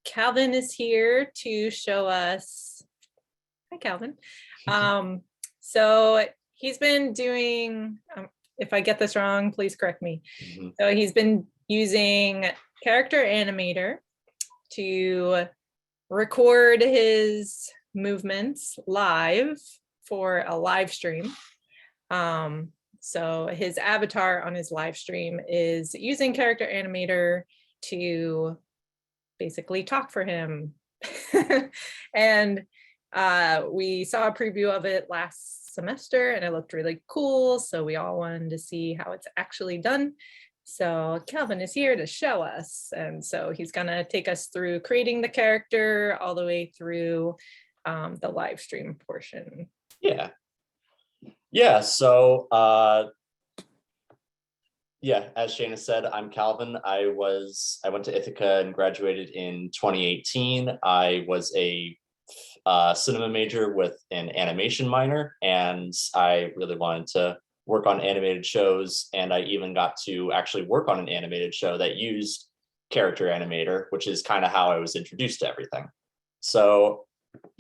Calvin is here to show us. Hi, Calvin. So he's been doing, if I get this wrong, please correct me. So he's been using Character Animator to record his movements live for a live stream. So his avatar on his live stream is using Character Animator to basically talk for him. And we saw a preview of it last semester and it looked really cool. So we all wanted to see how it's actually done. So Calvin is here to show us. And so he's gonna take us through creating the character all the way through the live stream portion. Yeah, so yeah, as Shana said, I'm Calvin. I went to Ithaca and graduated in 2018. I was a cinema major with an animation minor, and I really wanted to work on animated shows, and I even got to actually work on an animated show that used Character Animator, which is kind of how I was introduced to everything. So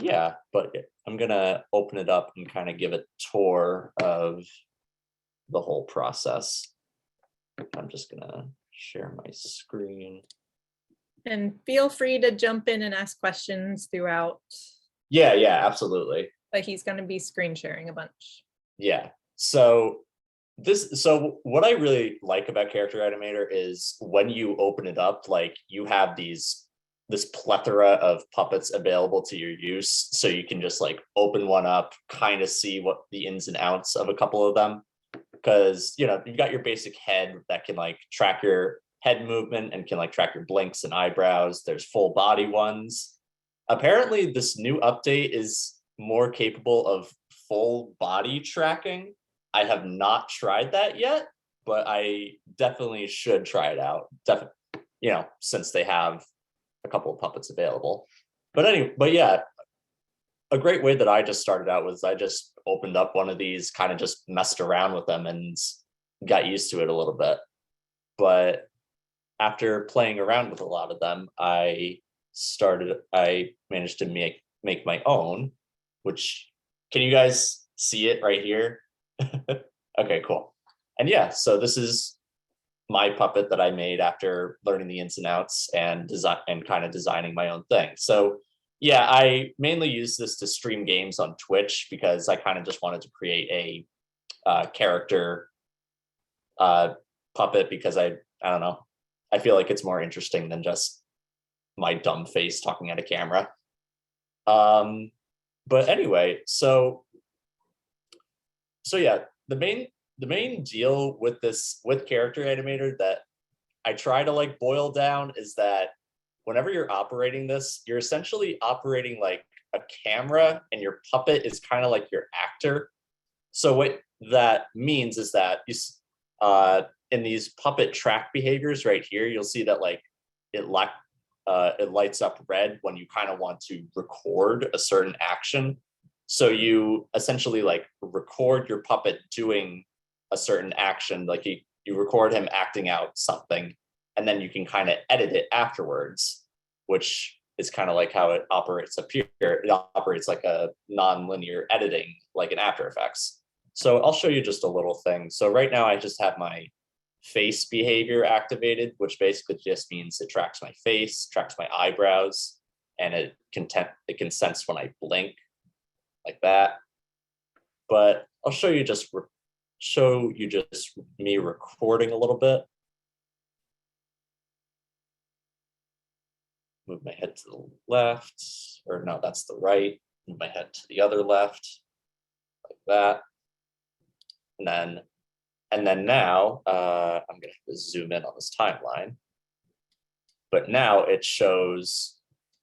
yeah, but I'm gonna open it up and kind of give a tour of the whole process. I'm just gonna share my screen. And feel free to jump in and ask questions throughout. Yeah, absolutely. But he's gonna be screen sharing a bunch. Yeah, so what I really like about Character Animator is when you open it up, like you have this plethora of puppets available to your use, so you can just like open one up, kind of see what the ins and outs of a couple of them, because you've got your basic head that can like track your head movement and can like track your blinks and eyebrows. There's full body ones. Apparently this new update is more capable of full body tracking. I have not tried that yet, but I definitely should try it out. Since they have a couple of puppets available. But yeah, a great way that I just started out was I just opened up one of these, kind of just messed around with them and got used to it a little bit. But after playing around with a lot of them, I managed to make my own, which, can you guys see it right here? Okay, cool. And yeah, so this is my puppet that I made after learning the ins and outs and kind of designing my own thing. So yeah, I mainly use this to stream games on Twitch because I kind of just wanted to create a character puppet, because I don't know, I feel like it's more interesting than just my dumb face talking at a camera. But anyway, so yeah, the main deal with Character Animator that I try to like boil down is that whenever you're operating this, you're essentially operating like a camera, and your puppet is kind of like your actor. So what that means is that in these puppet track behaviors right here, you'll see that like it lights up red when you kind of want to record a certain action. So you essentially like record your puppet doing a certain action, like you record him acting out something, and then you can kind of edit it afterwards, which is kind of like how it operates up here. It operates like a non-linear editing, like in After Effects. So I'll show you just a little thing. So right now I just have my face behavior activated, which basically just means it tracks my face, tracks my eyebrows, and it can sense when I blink, like that. But I'll show you just me recording a little bit. Move my head to the left, or no, that's the right. Move my head to the other left, like that. And then now, I'm gonna have to zoom in on this timeline. But now it shows,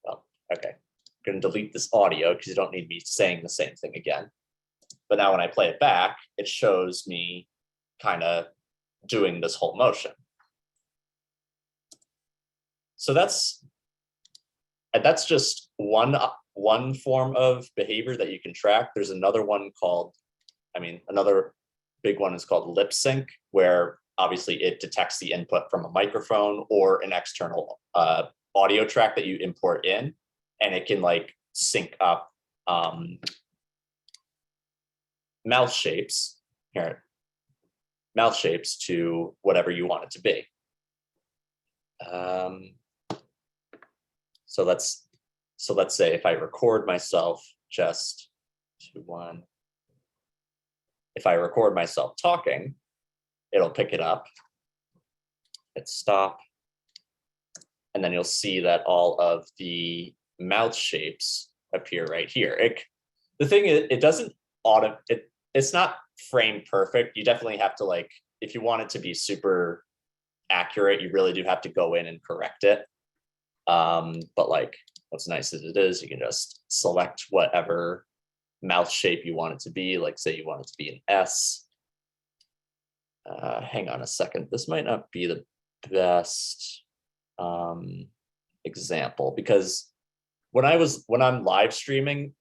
oh, okay. I'm gonna delete this audio because you don't need me saying the same thing again. But now when I play it back, it shows me kind of doing this whole motion. So that's just one form of behavior that you can track. There's another one called, another big one is called lip sync, where obviously it detects the input from a microphone or an external audio track that you import in, and it can like sync up mouth shapes here, mouth shapes to whatever you want it to be. So let's say if I record myself just to one, if I record myself talking, it'll pick it up, hit stop, and then you'll see that all of the mouth shapes appear right here. The thing is, it doesn't it's not frame perfect. You definitely have to, like, if you want it to be super accurate, you really do have to go in and correct it. But like, what's nice is it is, you can just select whatever mouth shape you want it to be. Like, say you want it to be an S. Hang on a second. This might not be the best example, because when I'm live streaming,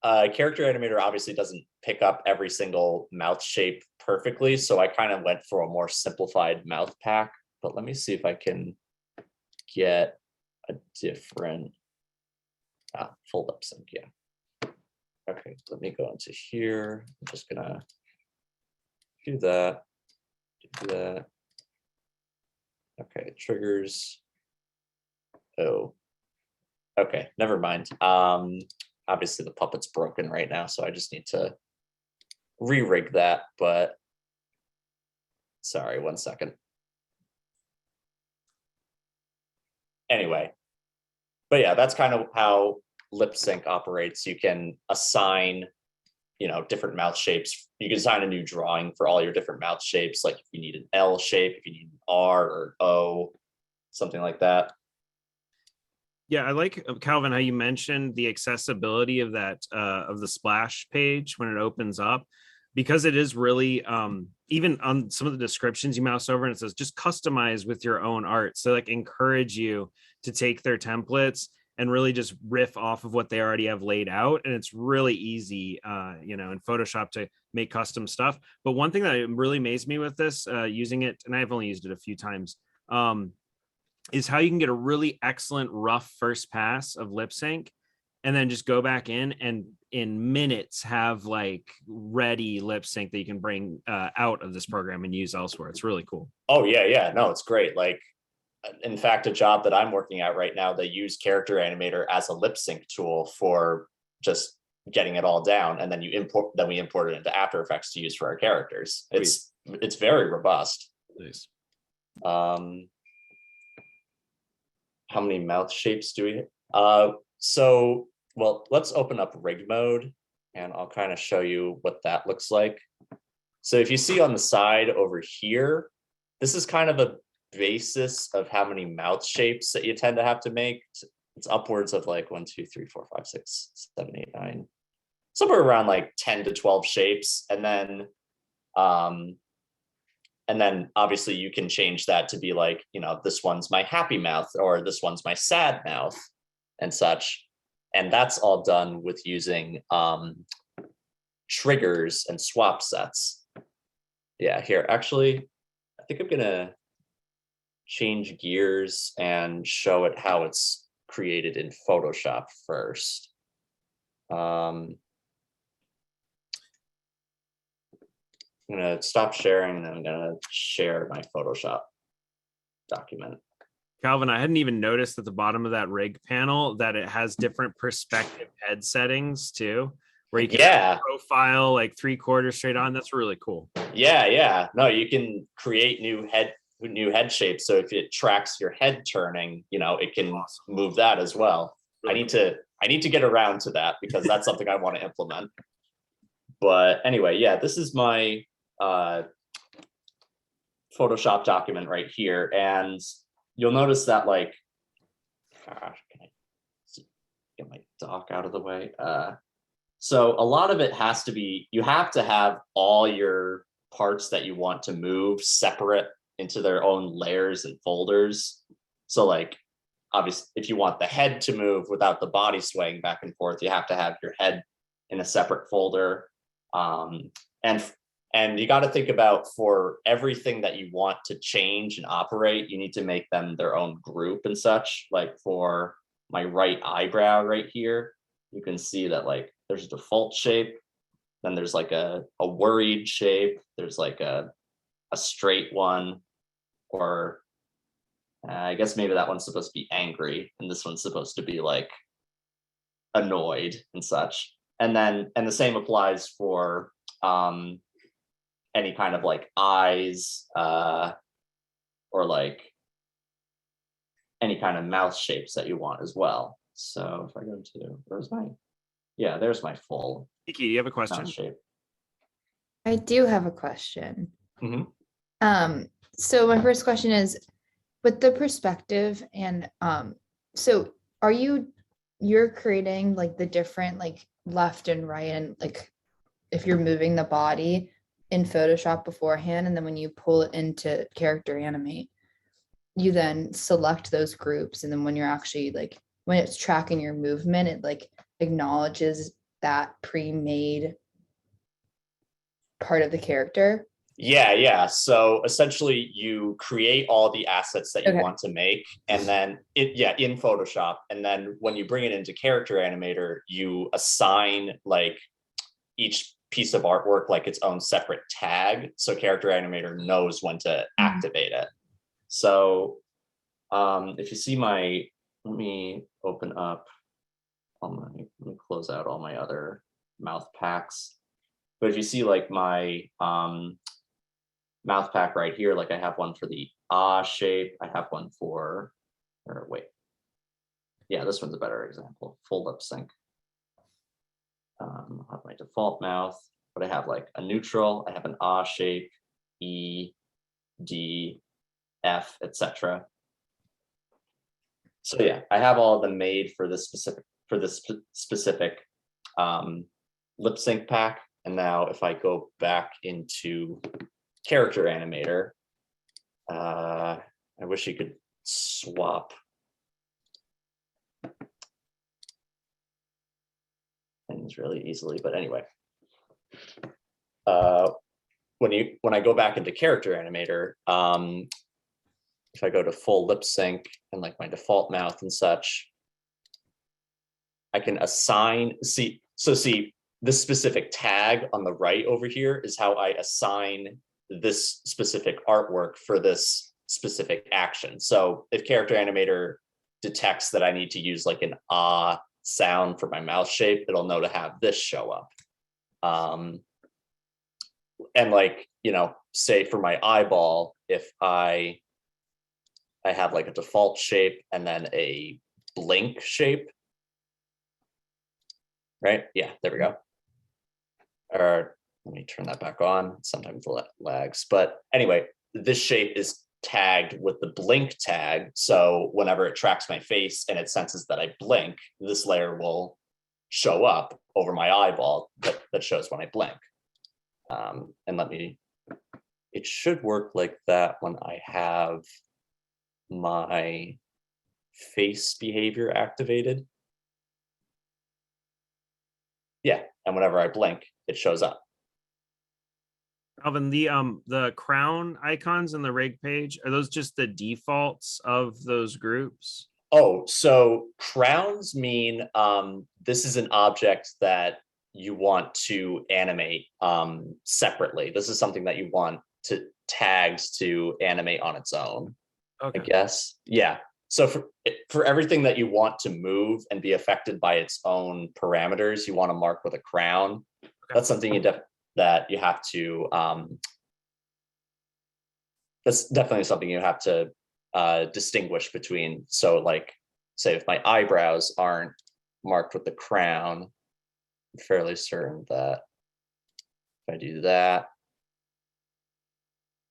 Character Animator obviously doesn't pick up every single mouth shape perfectly, so I kind of went for a more simplified mouth pack. But let me see if I can get a different full lip sync. Yeah. Okay, let me go into here. I'm just gonna do that. Do that. Okay, triggers. Oh, okay, never mind. Obviously the puppet's broken right now, so I just need to re-rig that, but sorry, 1 second. Anyway, but yeah, that's kind of how lip sync operates. You can assign, different mouth shapes. You can assign a new drawing for all your different mouth shapes, like if you need an L shape, if you need an R or O, something like that. Yeah, I like, Calvin, how you mentioned the accessibility of that of the splash page when it opens up, because it is really even on some of the descriptions you mouse over and it says just customize with your own art. So like encourage you to take their templates and really just riff off of what they already have laid out. And it's really easy, in Photoshop to make custom stuff. But one thing that really amazed me with this, using it, and I've only used it a few times, is how you can get a really excellent rough first pass of lip sync and then just go back in and in minutes have like ready lip sync that you can bring out of this program and use elsewhere. It's really cool. Oh yeah. No, it's great. Like, in fact, a job that I'm working at right now, they use Character Animator as a lip sync tool for just getting it all down. And then we import it into After Effects to use for our characters. It's very robust. Nice. How many mouth shapes do we have? Well, let's open up rig mode and I'll kind of show you what that looks like. So if you see on the side over here, this is kind of a basis of how many mouth shapes that you tend to have to make. It's upwards of like 1, 2, 3, 4, 5, 6, 7, 8, 9, somewhere around like 10 to 12 shapes. And then obviously you can change that to be like, this one's my happy mouth or this one's my sad mouth and such. And that's all done with using triggers and swap sets. Yeah, here, actually, I think I'm gonna change gears and show it how it's created in Photoshop first. I'm gonna stop sharing and I'm gonna share my Photoshop document. Calvin, I hadn't even noticed at the bottom of that rig panel that it has different perspective head settings too, where you can profile like 3/4 straight on. That's really cool. Yeah. No, you can create new head shapes. So if it tracks your head turning, it can move that as well. Really I need to get around to that because that's something I want to implement. But anyway, yeah, this is my Photoshop document right here. And you'll notice that, like, can I get my dock out of the way? So a lot of it has to be, you have to have all your parts that you want to move separate into their own layers and folders. So like, obviously, if you want the head to move without the body swaying back and forth, you have to have your head in a separate folder. And And you got to think about, for everything that you want to change and operate, you need to make them their own group and such. Like for my right eyebrow right here, you can see that like there's a default shape, then there's like a worried shape, there's like a straight one, or I guess maybe that one's supposed to be angry, and this one's supposed to be like annoyed and such. And the same applies for any kind of like eyes, or like any kind of mouth shapes that you want as well. So if I go to, there's my full Kiki, do you have a question? mouth shape. I do have a question. Mhm. So my first question is, with the perspective and so you're creating like the different like left and right, and like if you're moving the body in Photoshop beforehand, and then when you pull it into Character Animate, you then select those groups, and then when you're actually like when it's tracking your movement, it like acknowledges that pre-made part of the character. Yeah. So essentially you create all the assets that you Okay. want to make, and then in Photoshop. And then when you bring it into Character Animator, you assign like each piece of artwork like its own separate tag. So Character Animator knows when to activate it. So if you see let me open up let me close out all my other mouth packs. But if you see like my mouth pack right here, like I have one for the shape, I have one for, this one's a better example, full lip sync. I have my default mouth, but I have like a neutral, I have an shape, E, D, F, etc. So yeah, I have all of them made for this specific lip sync pack. And now if I go back into Character Animator, I wish you could swap things really easily, but anyway, when I go back into Character Animator, if I go to full lip sync and like my default mouth and such, I can assign, see this specific tag on the right over here is how I assign this specific artwork for this specific action. So if Character Animator detects that I need to use like an sound for my mouth shape, it'll know to have this show up. And like, say for my eyeball, if I have like a default shape and then a blink shape, right? Yeah, there we go. Or let me turn that back on. Sometimes it lags. But anyway, this shape is tagged with the blink tag. So whenever it tracks my face and it senses that I blink, this layer will show up over my eyeball that shows when I blink. And it should work like that when I have my face behavior activated. Yeah, and whenever I blink, it shows up. Alvin, the crown icons in the rig page, are those just the defaults of those groups? Oh, so crowns mean this is an object that you want to animate separately. This is something that you want tagged to animate on its own. Okay. I guess. Yeah. So for everything that you want to move and be affected by its own parameters, you want to mark with a crown. Okay. That's something that you have to. That's definitely something you have to distinguish between. So, like, say if my eyebrows aren't marked with the crown, I'm fairly certain that if I do that,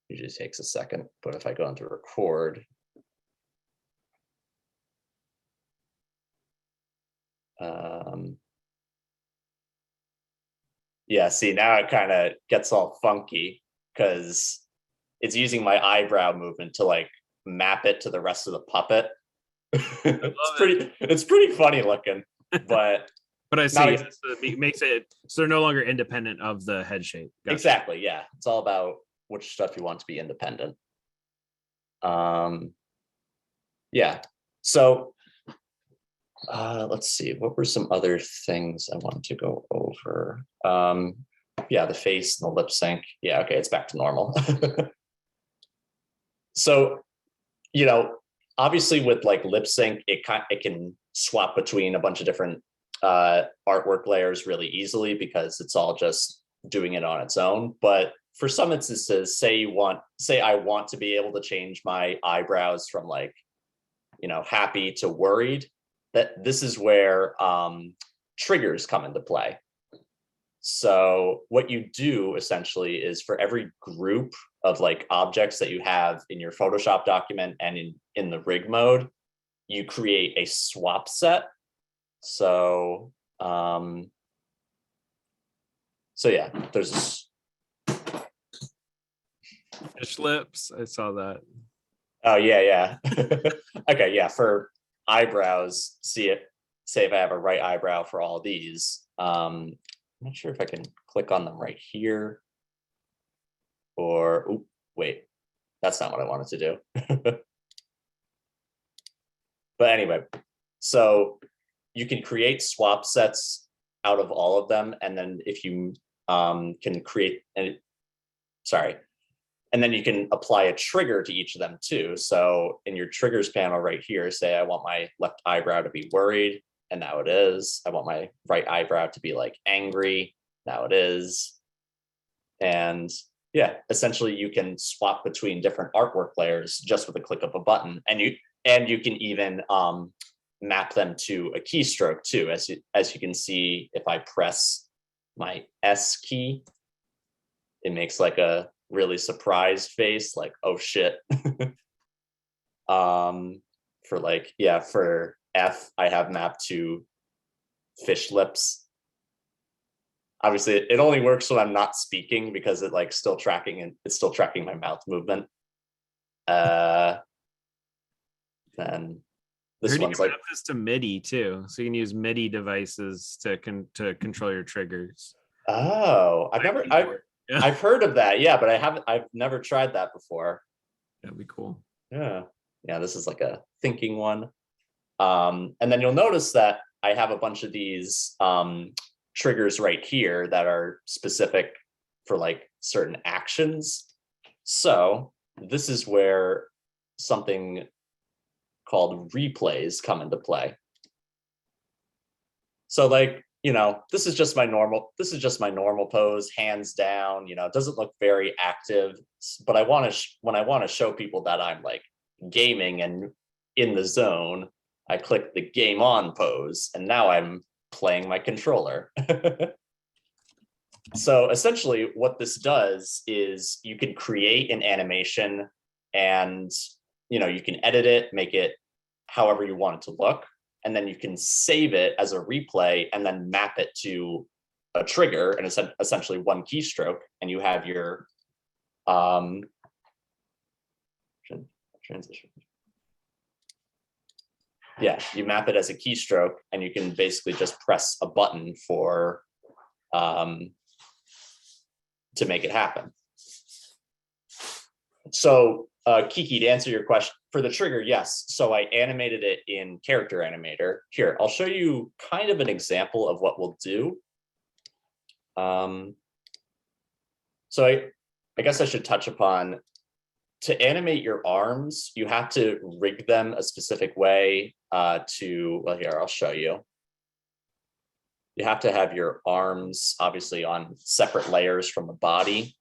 it usually takes a second. But if I go into record. Yeah, see, now it kind of gets all funky because it's using my eyebrow movement to like map it to the rest of the puppet. It's pretty funny looking, but But I see Not it makes it so they're no longer independent of the head shape. Gotcha. Exactly. Yeah. It's all about which stuff you want to be independent. Yeah. So let's see, what were some other things I wanted to go over? Yeah, the face and the lip sync. Yeah, okay, it's back to normal. So, obviously with like lip sync, it can swap between a bunch of different artwork layers really easily because it's all just doing it on its own. But for some instances, say I want to be able to change my eyebrows from like, happy to worried, that this is where triggers come into play. So what you do essentially is for every group of like objects that you have in your Photoshop document and in the rig mode, you create a swap set. So yeah, there's Fish lips. I saw that. Oh yeah. Okay, yeah, for eyebrows, say if I have a right eyebrow for all these, I'm not sure if I can click on them right here, or wait, that's not what I wanted to do. But anyway, so you can create swap sets out of all of them, and then if you can create and then you can apply a trigger to each of them too. So in your triggers panel right here, say I want my left eyebrow to be worried, and now it is. I want my right eyebrow to be like angry, now it is. And yeah, essentially you can swap between different artwork layers just with a click of a button, and you can even map them to a keystroke too. As you can see, if I press my S key, it makes like a really surprised face, like, oh shit. For like, yeah, for F, I have mapped to fish lips. Obviously it only works when I'm not speaking because it's still tracking my mouth movement. Then this one's like this to MIDI too, so you can use MIDI devices to control your triggers. Oh, I've heard of that, yeah, but I've never tried that before. That'd be cool. Yeah, this is like a thinking one. And then you'll notice that I have a bunch of these triggers right here that are specific for like certain actions. So this is where something called replays come into play. So like, this is just my normal pose, hands down. It doesn't look very active, but when I want to show people that I'm like gaming and in the zone, I click the game on pose, and now I'm playing my controller. So essentially what this does is you can create an animation, and you can edit it, make it however you want it to look, and then you can save it as a replay and then map it to a trigger and essentially one keystroke, and you have your transition. Yeah, you map it as a keystroke, and you can basically just press a button for to make it happen. So Kiki, to answer your question, for the trigger, yes. So I animated it in Character Animator. Here, I'll show you kind of an example of what we'll do. So I guess I should touch upon, to animate your arms, you have to rig them a specific way well, here, I'll show you. You have to have your arms obviously on separate layers from the body,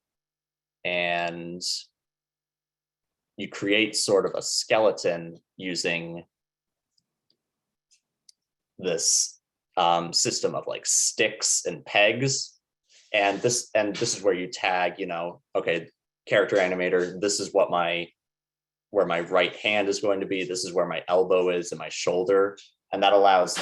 and you create sort of a skeleton using this system of like sticks and pegs. And this is where you tag, okay, Character Animator, this is where my right hand is going to be. This is where my elbow is and my shoulder. And that allows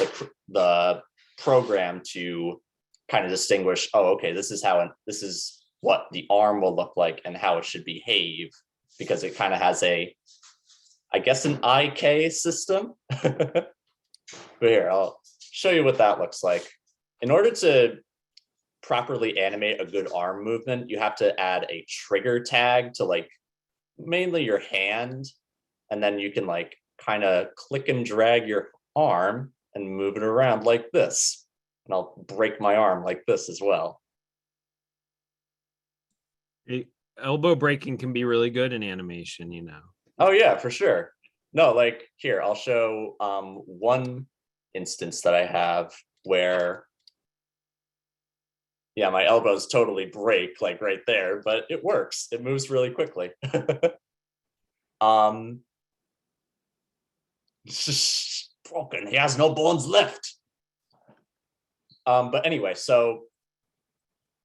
the program to kind of distinguish, oh, okay, this is what the arm will look like and how it should behave, because it kind of has I guess an IK system. But here, I'll show you what that looks like. in order to properly animate a good arm movement, you have to add a trigger tag to like mainly your hand, and then you can like kind of click and drag your arm and move it around like this. And I'll break my arm like this as well. Elbow breaking can be really good in animation, you know. Oh yeah, for sure. No, like here, I'll show one instance that I have where, yeah, my elbows totally break like right there, but it works. It moves really quickly. Broken. He has no bones left. But anyway, so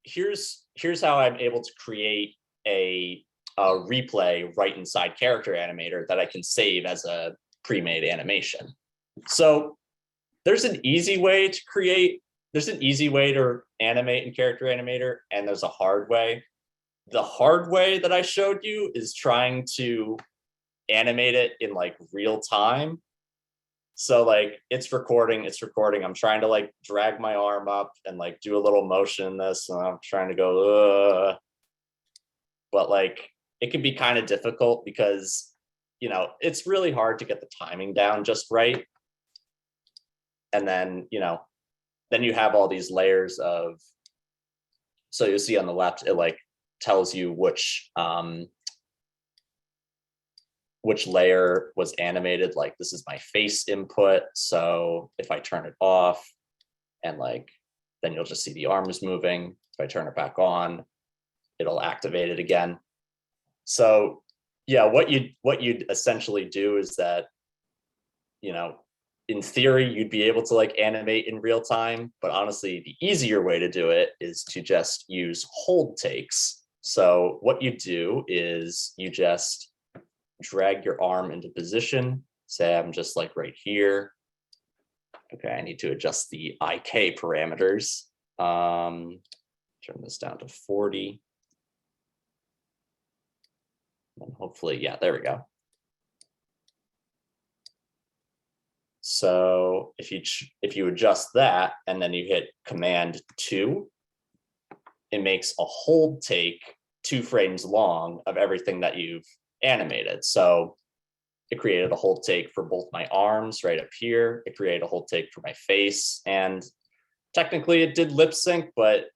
here's how I'm able to create a replay right inside Character Animator that I can save as a pre-made animation. So there's an easy way to animate in Character Animator, and there's a hard way. The hard way that I showed you is trying to animate it in like real time. So like it's recording. I'm trying to like drag my arm up and like do a little motion in this, and I'm trying to go, but like it can be kind of difficult because, you know, it's really hard to get the timing down just right. And then, you know, then you have all these layers of, so you'll see on the left, it like tells you which layer was animated. Like this is my face input. So if I turn it off and like, then you'll just see the arms moving. If I turn it back on, it'll activate it again. So yeah, what you'd essentially do is that, you know, in theory, you'd be able to like animate in real time, but honestly, the easier way to do it is to just use hold takes. So what you do is you just drag your arm into position. Say I'm just like right here. Okay, I need to adjust the IK parameters. Turn this down to 40. And hopefully, yeah, there we go. So if you adjust that and then you hit Command 2, it makes a hold take 2 frames long of everything that you've animated. So it created a hold take for both my arms right up here. It created a hold take for my face, and technically it did lip sync, but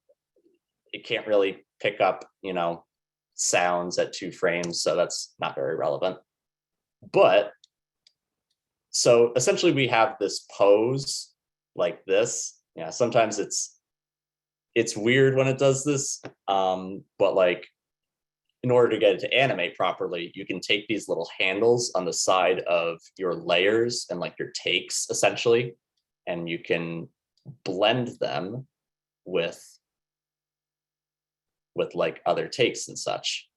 it can't really pick up, you know, sounds at 2 frames, so that's not very relevant. But so essentially we have this pose like this. Yeah, sometimes it's weird when it does this, but like in order to get it to animate properly, you can take these little handles on the side of your layers and like your takes essentially, and you can blend them with like other takes and such.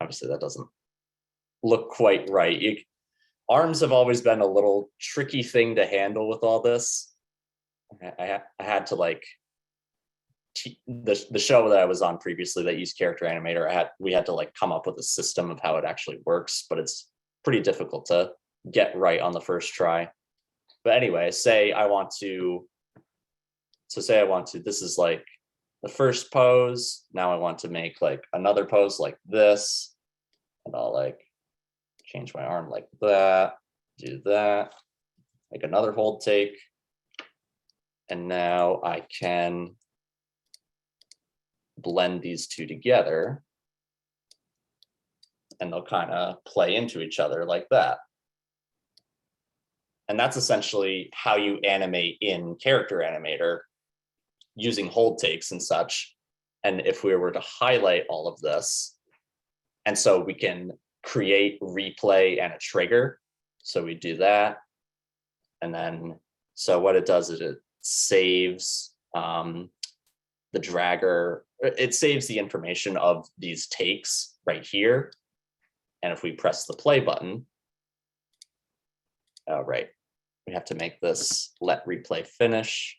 Obviously that doesn't look quite right. Arms have always been a little tricky thing to handle with all this. I had to like the show that I was on previously that used Character Animator. We had to like come up with a system of how it actually works, but it's pretty difficult to get right on the first try. But anyway, say I want to, this is like the first pose. Now I want to make like another pose like this, and I'll like change my arm like that, do that, make another hold take. And now I can blend these two together and they'll kind of play into each other like that. And that's essentially how you animate in Character Animator using hold takes and such. And if we were to highlight all of this, and so we can create, replay, and a trigger. So we do that. And then, so what it does is it saves the dragger. It saves the information of these takes right here. And if we press the play button, right, we have to make this let replay finish.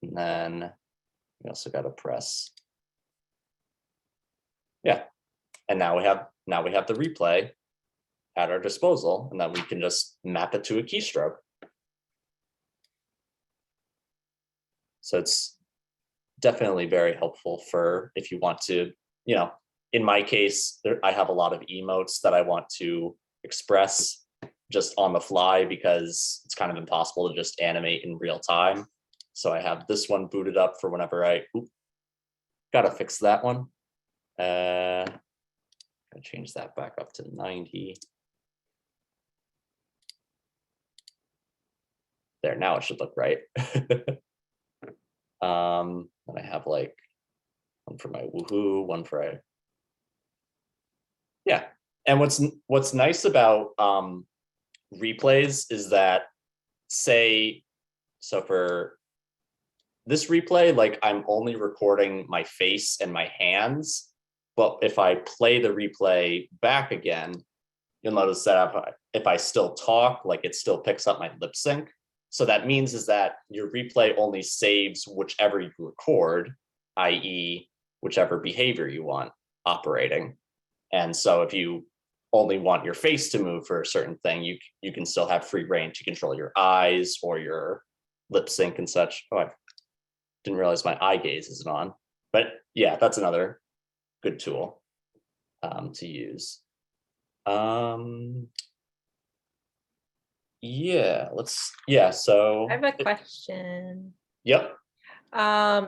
And then we also got to press, yeah. And now we have the replay at our disposal, and then we can just map it to a keystroke. So it's definitely very helpful for if you want to, you know, in my case, I have a lot of emotes that I want to express just on the fly because it's kind of impossible to just animate in real time. So I have this one booted up for whenever gotta fix that one. Gotta change that back up to 90. There, now it should look right. And I have like one for my woohoo, one for yeah. And what's nice about replays is that, say, so for this replay, like I'm only recording my face and my hands, but if I play the replay back again, you'll notice that if I still talk, like it still picks up my lip sync. So that means is that your replay only saves whichever you record, i.e. whichever behavior you want operating. And so if you only want your face to move for a certain thing, you can still have free reign to control your eyes or your lip sync and such. Oh, I didn't realize my eye gaze isn't on. But yeah, that's another good tool to use. So I have a question. Yep.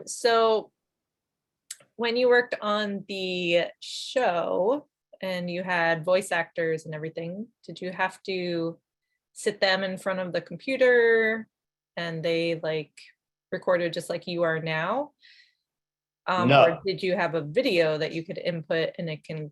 So when you worked on the show and you had voice actors and everything, did you have to sit them in front of the computer and they like recorded just like you are now? No. Or did you have a video that you could input and it can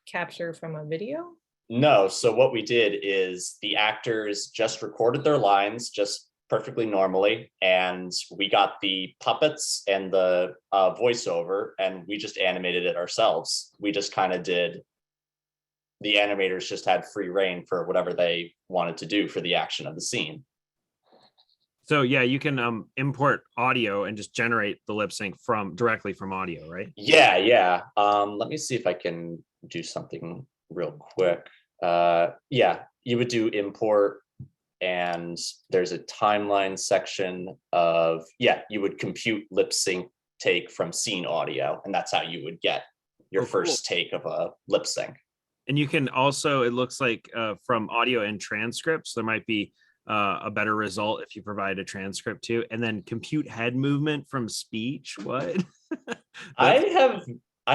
capture from a video? No, so what we did is the actors just recorded their lines just perfectly normally, and we got the puppets and the voiceover, and we just animated it ourselves. We just kind of did, the animators just had free reign for whatever they wanted to do for the action of the scene. So yeah, you can import audio and just generate the lip sync directly from audio, right? Yeah. Let me see if I can do something real quick. Yeah, you would do import, and there's a timeline section of, yeah, you would compute lip sync take from scene audio, and that's how you would get your first take of a lip sync. And you can also, it looks like from audio and transcripts, there might be a better result if you provide a transcript too, and then compute head movement from speech. What? I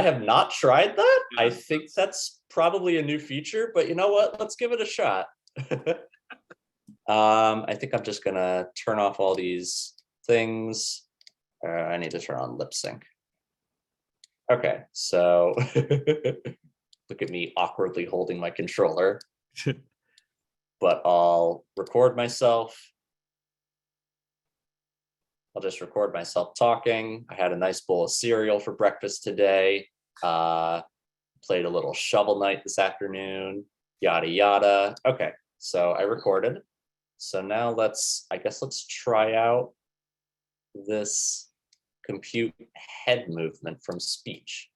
have not tried that. I think that's probably a new feature, but you know what? Let's give it a shot. I think I'm just gonna turn off all these things. I need to turn on lip sync. Okay, so look at me awkwardly holding my controller. But I'll record myself. I'll just record myself talking. I had a nice bowl of cereal for breakfast today. Played a little Shovel Knight this afternoon, yada, yada. Okay, so I recorded. So now let's try out this compute head movement from speech.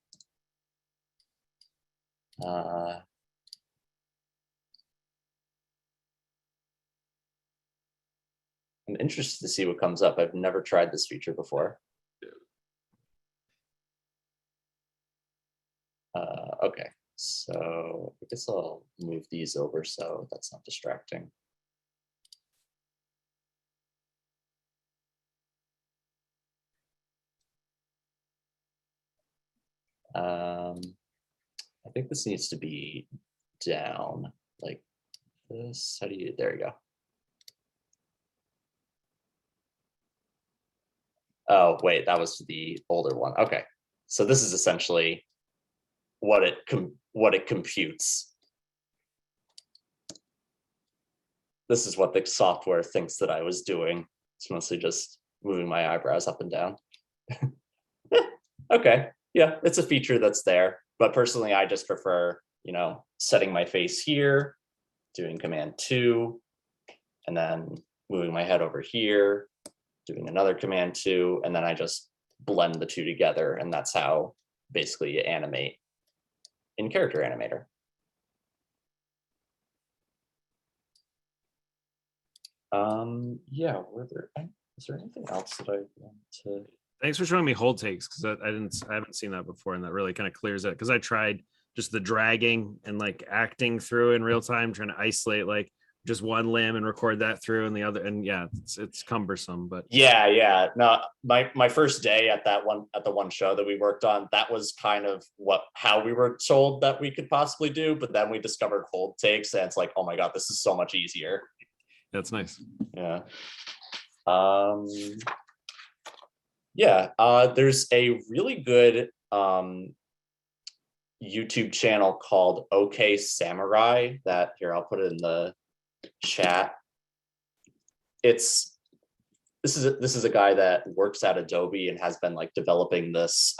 I'm interested to see what comes up. I've never tried this feature before. Okay, so I guess I'll move these over so that's not distracting. I think this needs to be down like this. How do you, there you go. Oh, wait, that was the older one. Okay, so this is essentially what it computes. This is what the software thinks that I was doing. It's mostly just moving my eyebrows up and down. Okay, yeah, it's a feature that's there. But personally, I just prefer, you know, setting my face here, doing Command 2, and then moving my head over here, doing another Command 2, and then I just blend the two together, and that's how basically you animate in Character Animator. Yeah, Is there anything else that I want to? Thanks for showing me hold takes, because I haven't seen that before, and that really kind of clears it. Because I tried just the dragging and like acting through in real time, trying to isolate like just one limb and record that through, and the other, and yeah, it's cumbersome. But Yeah. No, my first day at the one show that we worked on, that was kind of how we were told that we could possibly do, but then we discovered hold takes, and it's like, oh my god, this is so much easier. that's nice. Yeah. There's a really good YouTube channel called OK Samurai that here, I'll put it in the chat. This is a guy that works at Adobe and has been like developing this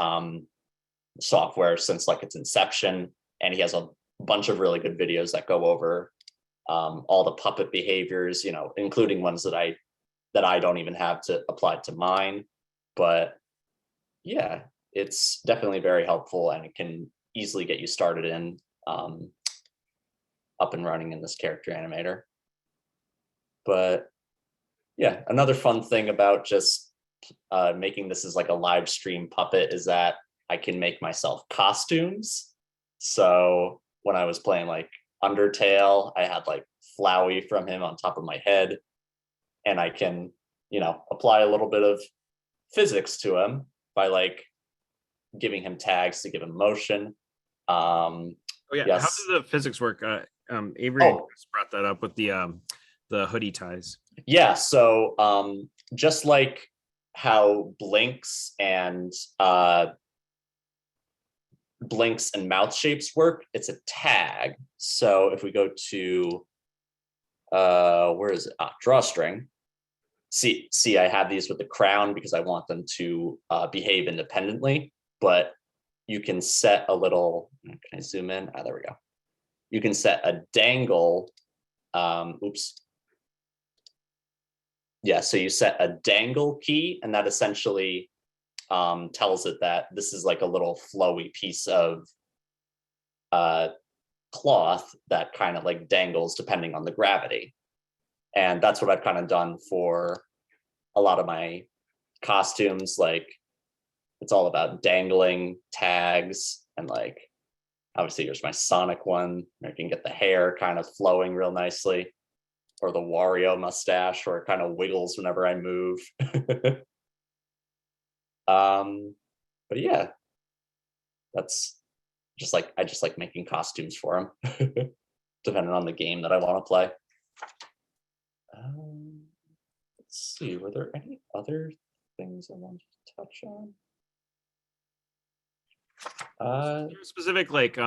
software since like its inception, and he has a bunch of really good videos that go over all the puppet behaviors, you know, including ones that I don't even have to apply to mine. But yeah, it's definitely very helpful, and it can easily get you started in up and running in this character animator. But yeah, another fun thing about just making this as like a live stream puppet is that I can make myself costumes. So when I was playing like Undertale, I had like Flowey from him on top of my head, and I can, you know, apply a little bit of physics to him by like giving him tags to give him motion. Oh yeah, yes. how does the physics work? Avery Oh. just brought that up with the hoodie ties. Yeah, so just like how blinks and mouth shapes work, it's a tag. So if we go to where is it? Drawstring. See, I have these with the crown because I want them to behave independently, but you can set a little, can I zoom in? There we go. You can set a dangle. Oops. Yeah, so you set a dangle key, and that essentially tells it that this is like a little flowy piece of cloth that kind of like dangles depending on the gravity. And that's what I've kind of done for a lot of my costumes. Like, it's all about dangling tags, and like, obviously here's my Sonic one. I can get the hair kind of flowing real nicely, or the Wario mustache, where it kind of wiggles whenever I move. But yeah, that's just like, I just like making costumes for him, depending on the game that I want to play. Let's see, were there any other things I wanted to touch on? Specific like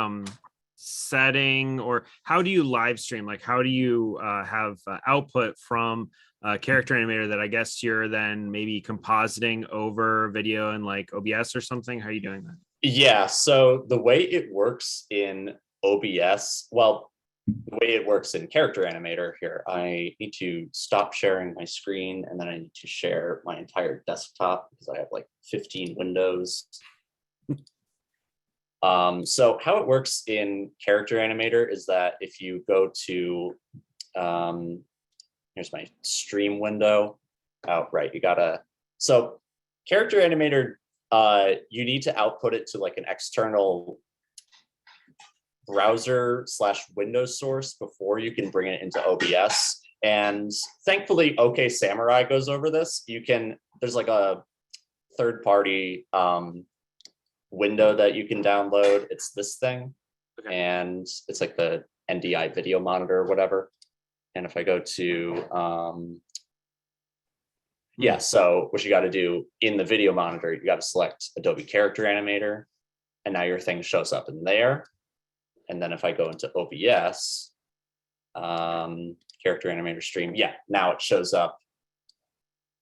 setting, or how do you live stream? Like, how do you have output from a character animator that I guess you're then maybe compositing over video in like OBS or something? How are you doing that? Yeah, so the way it works in OBS, well, the way it works in Character Animator here, I need to stop sharing my screen, and then I need to share my entire desktop because I have like 15 windows. So how it works in Character Animator is that if you go to, here's my stream window. Oh, right, you gotta, so Character Animator, you need to output it to like an external browser / Windows source before you can bring it into OBS. And thankfully, OK Samurai goes over this. There's like a third-party window that you can download. It's this thing, Okay. and it's like the NDI video monitor or whatever. And if I go to yeah, so what you got to do in the video monitor, you got to select Adobe Character Animator, and now your thing shows up in there. And then if I go into OBS, Character Animator Stream, yeah, now it shows up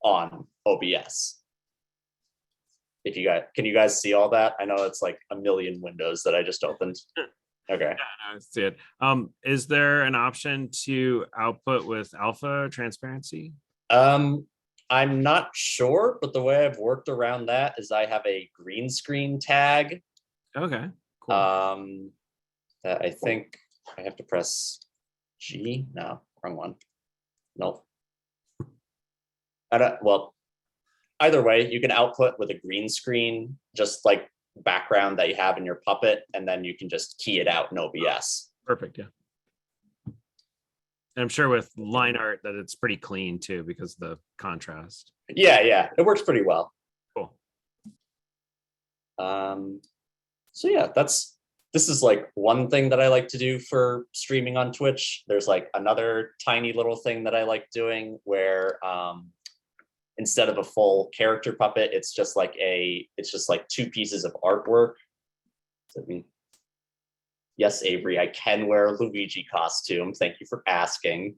on OBS. If you guys, can you guys see all that? I know it's like a million windows that I just opened. Okay. Yeah, I see it. Is there an option to output with alpha transparency? I'm not sure, but the way I've worked around that is I have a green screen tag. Okay, cool. That I think I have to press G. No, wrong one. Nope. Well, either way, you can output with a green screen, just like background that you have in your puppet, and then you can just key it out in OBS. Perfect. Yeah. And I'm sure with line art that it's pretty clean too because of the contrast. Yeah, it works pretty well. Cool. So yeah, this is like one thing that I like to do for streaming on Twitch. There's like another tiny little thing that I like doing where instead of a full character puppet, it's just like two pieces of artwork. Yes, Avery, I can wear a Luigi costume. Thank you for asking.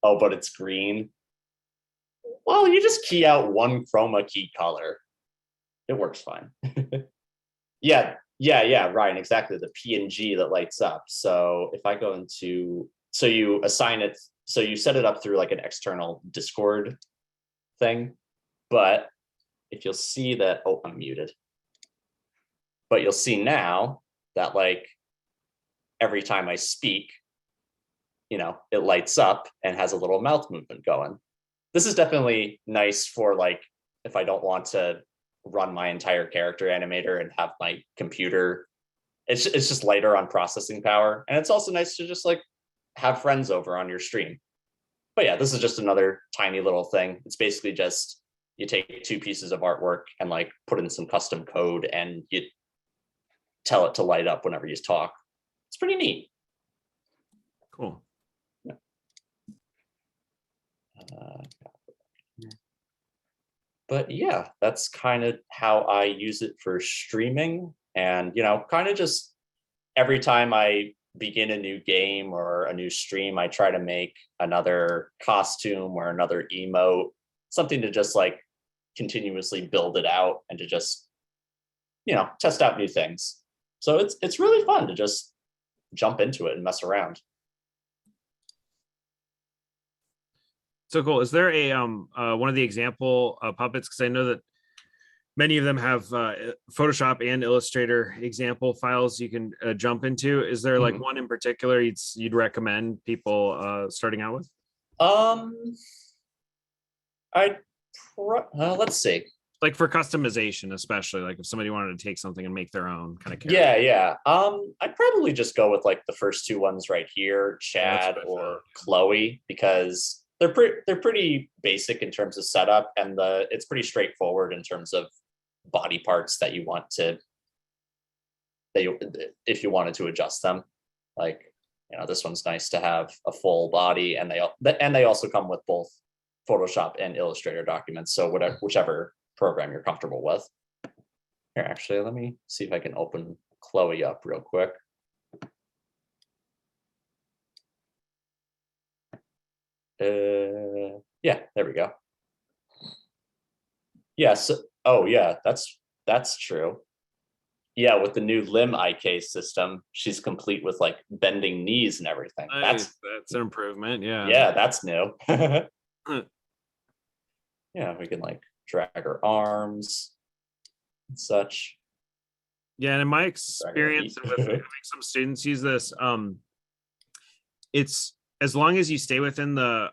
Oh, but it's green. Well, you just key out one chroma key color. It works fine. Yeah, Ryan, exactly. The PNG that lights up. So if I go into, so you assign it, so you set it up through like an external Discord thing. But if you'll see that, oh, I'm muted. But you'll see now that like every time I speak, you know, it lights up and has a little mouth movement going. This is definitely nice for like, if I don't want to run my entire character animator and have my computer, it's just lighter on processing power. And it's also nice to just like have friends over on your stream. But yeah, this is just another tiny little thing. It's basically just, you take two pieces of artwork and like put in some custom code and you tell it to light up whenever you talk. It's pretty neat. Cool. But yeah, that's kind of how I use it for streaming. And, you know, kind of just every time I begin a new game or a new stream, I try to make another costume or another emote, something to just like continuously build it out and to just, you know, test out new things. So it's really fun to just jump into it and mess around. So cool. Is there a one of the example puppets? Because I know that many of them have Photoshop and Illustrator example files you can jump into. Is there like one in particular you'd recommend people starting out with? Let's see. Like for customization, especially like if somebody wanted to take something and make their own kind of character. Yeah. I'd probably just go with like the first two ones right here, Chad or Chloe, because they're pretty basic in terms of setup, and it's pretty straightforward in terms of body parts that you want to, if you wanted to adjust them. Like, you know, this one's nice to have a full body, and they also come with both Photoshop and Illustrator documents. So whichever program you're comfortable with. Here, actually, let me see if I can open Chloe up real quick. Yeah, there we go. Yes. Yeah, oh yeah, that's true. Yeah, with the new limb IK system, she's complete with like bending knees and everything. That's an improvement. Yeah. Yeah, that's new. Yeah, we can like drag her arms and such. Yeah, and in my experience with having some students use this, it's as long as you stay within the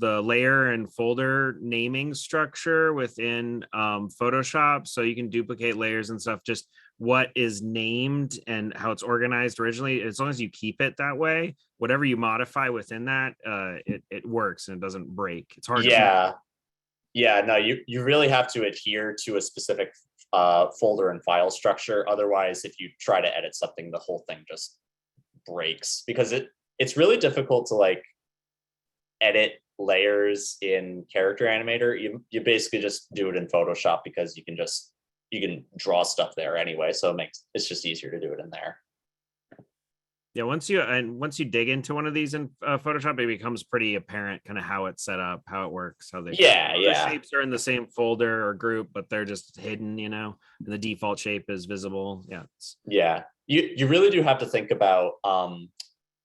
layer and folder naming structure within Photoshop, so you can duplicate layers and stuff, just what is named and how it's organized originally, as long as you keep it that way, whatever you modify within that, it works and it doesn't break. It's hard. Yeah, no, you really have to adhere to a specific folder and file structure. Otherwise, if you try to edit something, the whole thing just breaks, because it's really difficult to like edit layers in Character Animator. You basically just do it in Photoshop because you can draw stuff there anyway. So it's just easier to do it in there. Yeah, once you dig into one of these in Photoshop, it becomes pretty apparent kind of how it's set up, how it works, how they the shapes are in the same folder or group, but they're just hidden, you know, and the default shape is visible. Yeah. You really do have to think about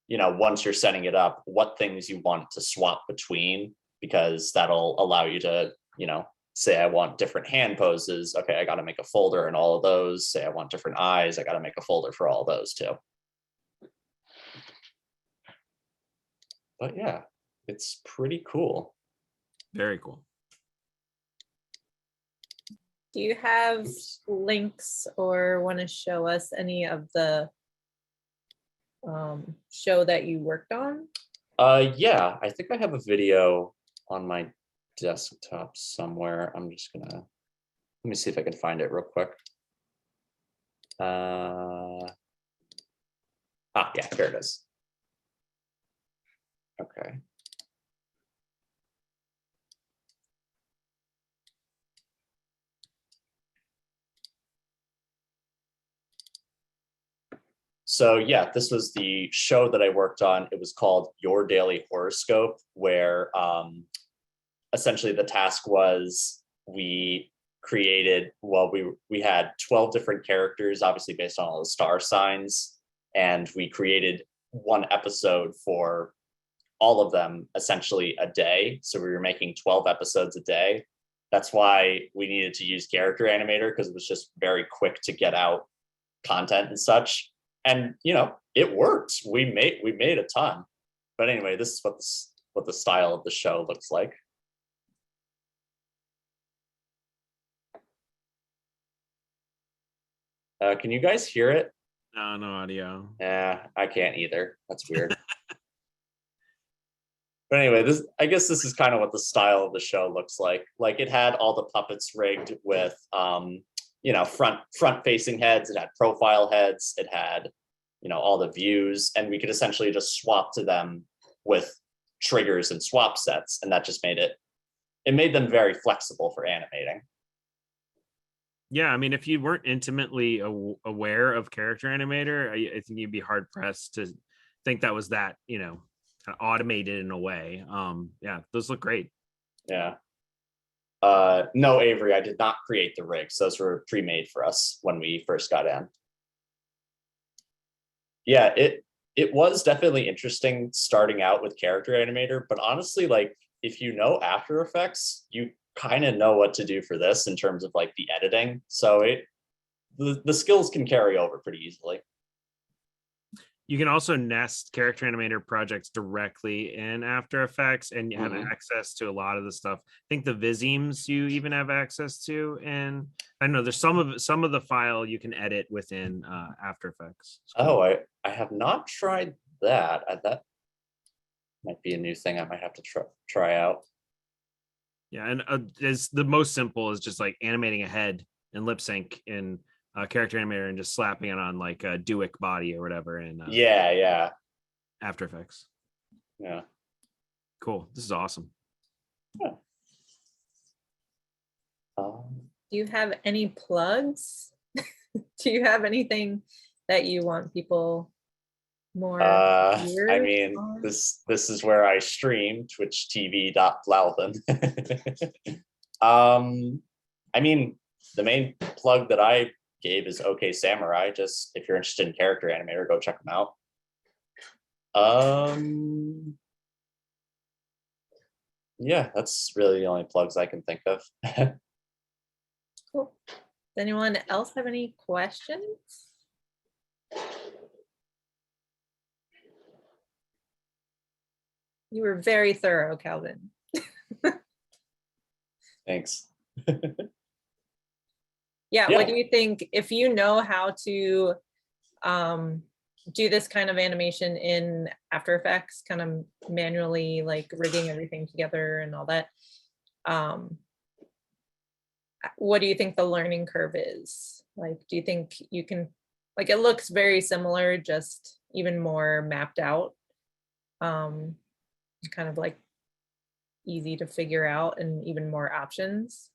you know, once you're setting it up, what things you want to swap between, because that'll allow you to, you know, say I want different hand poses. Okay, I got to make a folder and all of those. Say I want different eyes. I got to make a folder for all of those too. But yeah, it's pretty cool. Very cool. Do you have Oops. links or want to show us any of the show that you worked on? Yeah, I think I have a video on my desktop somewhere. I'm just gonna, let me see if I can find it real quick. Yeah, here it is. Okay. So yeah, this was the show that I worked on. It was called Your Daily Horoscope, where essentially the task was we created, well, we had 12 different characters, obviously based on all the star signs, and we created one episode for all of them essentially a day. So we were making 12 episodes a day. That's why we needed to use Character Animator, because it was just very quick to get out content and such. And you know, it worked. We made a ton. But anyway, this is what the style of the show looks like. Can you guys hear it? No, no audio. Yeah, I can't either. That's weird. But anyway, I guess this is kind of what the style of the show looks like. Like, it had all the puppets rigged with you know, front facing heads, it had profile heads, it had, you know, all the views, and we could essentially just swap to them with triggers and swap sets, and that just made them very flexible for animating. Yeah, I mean, if you weren't intimately aware of Character Animator, I think you'd be hard pressed to think that was that, you know, kind of automated in a way. Yeah, those look great. Yeah. No, Avery, I did not create the rigs. Those were pre-made for us when we first got in. Yeah, it was definitely interesting starting out with Character Animator, but honestly, like, if you know After Effects, you kind of know what to do for this in terms of like the editing. So the skills can carry over pretty easily. You can also nest Character Animator projects directly in After Effects, and you have access to a lot of the stuff. I think the Vizims you even have access to, and I don't know, there's some of the file you can edit within After Effects. Oh, I have not tried that. That might be a new thing I might have to try out. Yeah, and is the most simple is just like animating a head and lip sync in Character Animator and just slapping it on like a Duick body or whatever in yeah After Effects. Yeah, cool. This is awesome. Yeah. Do you have any plugs? Do you have anything that you want people more? I mean, this is where I stream, twitch.tv.Lalvin. I mean, the main plug that I gave is OK Samurai. Just if you're interested in Character Animator, go check them out. Yeah, that's really the only plugs I can think of. Cool. Does anyone else have any questions? You were very thorough, Calvin. Thanks. Yeah, what do you think, if you know how to do this kind of animation in After Effects, kind of manually like rigging everything together and all that, what do you think the learning curve is? Like, do you think you can, like, it looks very similar, just even more mapped out, kind of like easy to figure out and even more options.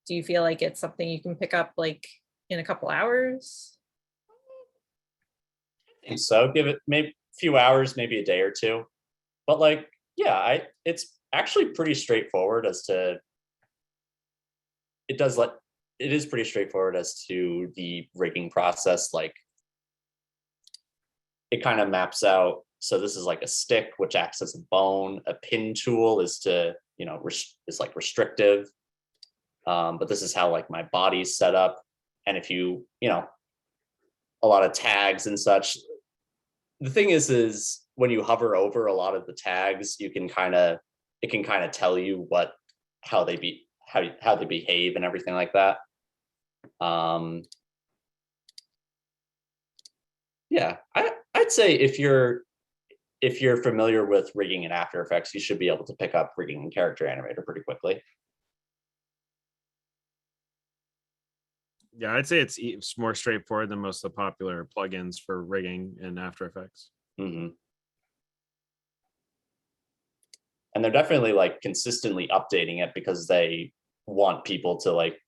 Do you feel like it's something you can pick up like in a couple hours? I think so. Give it maybe a few hours, maybe a day or two. But like, yeah, it's actually pretty straightforward as to, it is pretty straightforward as to the rigging process. Like, it kind of maps out. So this is like a stick, which acts as a bone. A pin tool is to, you know, is like restrictive. But this is how like my body's set up. And if you know, a lot of tags and such. The thing is when you hover over a lot of the tags, it can kind of tell you how they behave and everything like that. Yeah, I'd say if you're familiar with rigging in After Effects, you should be able to pick up rigging in Character Animator pretty quickly. Yeah, I'd say it's more straightforward than most of the popular plugins for rigging in After Effects. Mm-hmm. And they're definitely like consistently updating it because they want people to like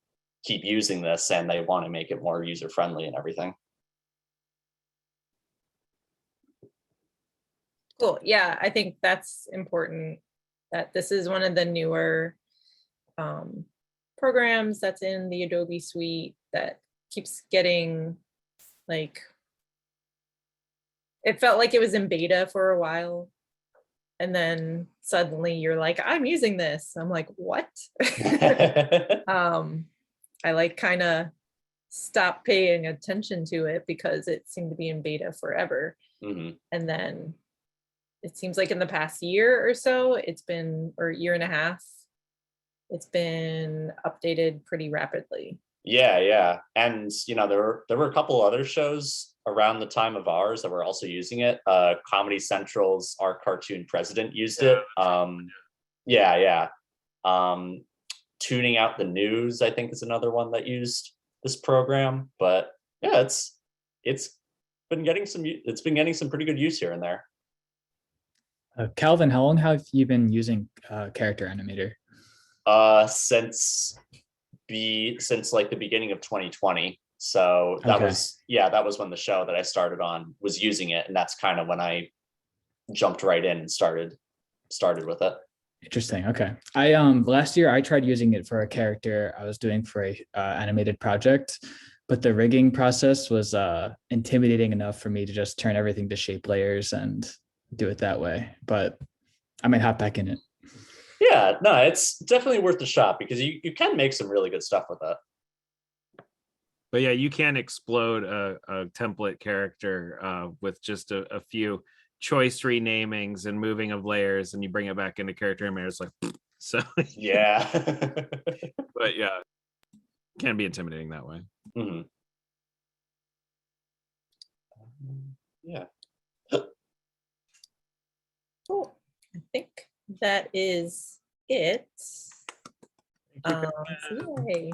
keep using this, and they want to make it more user friendly and everything. Cool. Yeah, I think that's important, that this is one of the newer programs that's in the Adobe suite that keeps getting, like, it felt like it was in beta for a while. And then suddenly you're like, I'm using this. I'm like, what? I like kind of stopped paying attention to it because it seemed to be in beta forever. Mm-hmm. And then it seems like in the past year or so, or year and a half, it's been updated pretty rapidly. Yeah. And there were a couple other shows around the time of ours that were also using it. Comedy Central's Our Cartoon President used it. Yeah. Tuning Out the News, I think, is another one that used this program. But yeah, it's been getting some pretty good use here and there. Calvin, how long have you been using Character Animator? Since like the beginning of 2020. So that was when the show that I started on was using it, and that's kind of when I jumped right in and started with it. Interesting. Okay. I last year I tried using it for a character I was doing for a animated project, but the rigging process was intimidating enough for me to just turn everything to shape layers and do it that way. But I might hop back in it. Yeah, no, it's definitely worth the shot because you can make some really good stuff with it. But yeah, you can explode a template character with just a few choice renamings and moving of layers, and you bring it back into Character Animator. It's like, so yeah. But yeah, can be intimidating that way. Mm-hmm. Yeah. Cool. I think that is it. Yay.